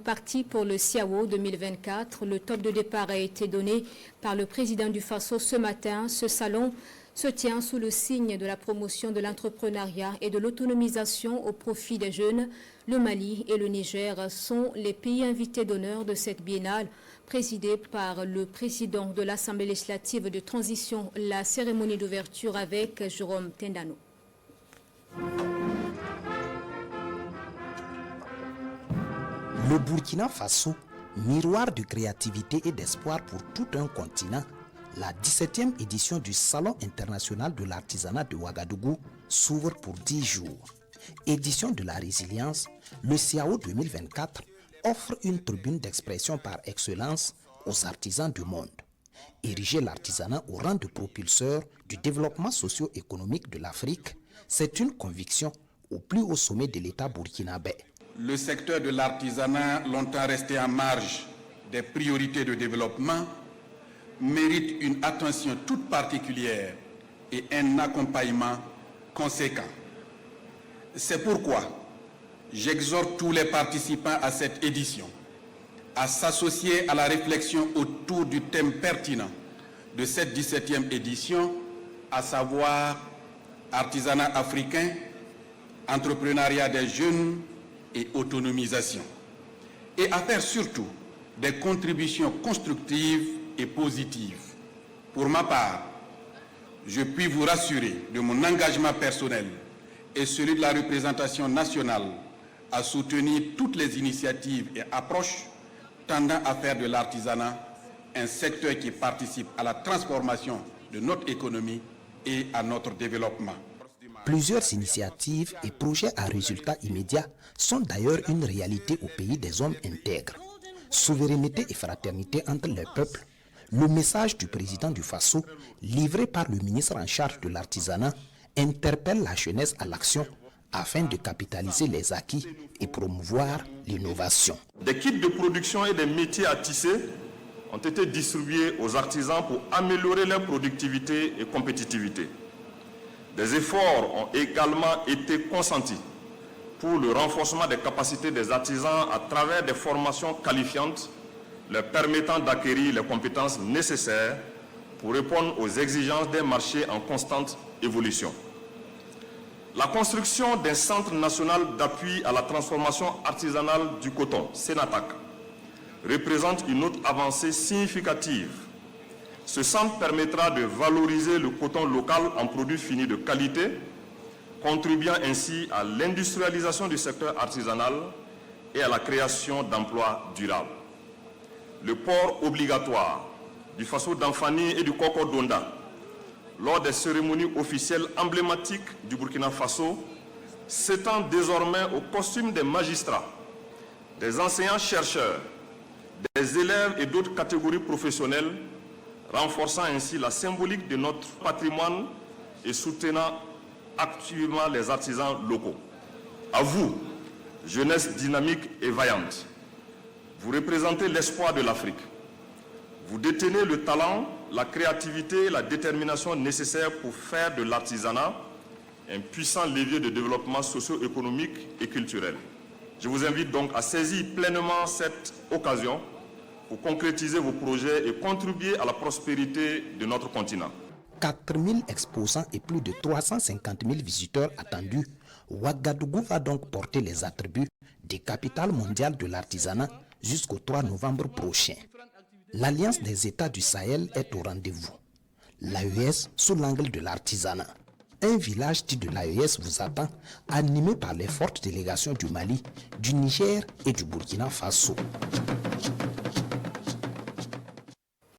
parti pour le CIAO 2024. Le top de départ a été donné par le président du Faso ce matin. Ce salon se tient sous le signe de la promotion de l'entrepreneuriat et de l'autonomisation au profit des jeunes. Le Mali et le Niger sont les pays invités d'honneur de cette biennale présidée par le président de l'Assemblée législative de transition. La cérémonie d'ouverture avec Jérôme Tendano. Le Burkina Faso, miroir de créativité et d'espoir pour tout un continent, la 17e édition du Salon international de l'artisanat de Ouagadougou s'ouvre pour 10 jours. Édition de la résilience, le CIAO 2024 offre une tribune d'expression par excellence aux artisans du monde. Ériger l'artisanat au rang de propulseur du développement socio-économique de l'Afrique, c'est une conviction au plus haut sommet de l'État burkinabé. Le secteur de l'artisanat, longtemps resté en marge des priorités de développement, mérite une attention toute particulière et un accompagnement conséquent. C'est pourquoi j'exhorte tous les participants à cette édition à s'associer à la réflexion autour du thème pertinent de cette 17e édition, à savoir artisanat africain, entrepreneuriat des jeunes et autonomisation, et à faire surtout des contributions constructives et positives. Pour ma part, je puis vous rassurer de mon engagement personnel et celui de la représentation nationale à soutenir toutes les initiatives et approches tendant à faire de l'artisanat un secteur qui participe à la transformation de notre économie et à notre développement. Plusieurs initiatives et projets à résultats immédiats sont d'ailleurs une réalité au pays des hommes intègres. Souveraineté et fraternité entre les peuples, le message du président du Faso, livré par le ministre en charge de l'artisanat, interpelle la jeunesse à l'action afin de capitaliser les acquis et promouvoir l'innovation. Des kits de production et des métiers à tisser ont été distribués aux artisans pour améliorer leur productivité et compétitivité. Des efforts ont également été consentis pour le renforcement des capacités des artisans à travers des formations qualifiantes leur permettant d'acquérir les compétences nécessaires pour répondre aux exigences d'un marché en constante évolution. La construction d'un centre national d'appui à la transformation artisanale du coton, Sénatac, représente une autre avancée significative. Ce centre permettra de valoriser le coton local en produits finis de qualité, contribuant ainsi à l'industrialisation du secteur artisanal et à la création d'emplois durables. Le port obligatoire du Faso d'Amfani et du Koko d'Onda lors des cérémonies officielles emblématiques du Burkina Faso s'étend désormais au costume des magistrats, des enseignants-chercheurs, des élèves et d'autres catégories professionnelles, renforçant ainsi la symbolique de notre patrimoine et soutenant activement les artisans locaux. À vous, jeunesse dynamique et vaillante, vous représentez l'espoir de l'Afrique. Vous détenez le talent, la créativité et la détermination nécessaires pour faire de l'artisanat un puissant levier de développement socio-économique et culturel. Je vous invite donc à saisir pleinement cette occasion pour concrétiser vos projets et contribuer à la prospérité de notre continent. 4000 exposants et plus de 350 000 visiteurs attendus, Ouagadougou va donc porter les attributs des capitales mondiales de l'artisanat jusqu'au 3 novembre prochain. L'Alliance des États du Sahel est au rendez-vous. L'AES sous l'angle de l'artisanat. Un village dit de l'AES vous attend, animé par les fortes délégations du Mali, du Niger et du Burkina Faso.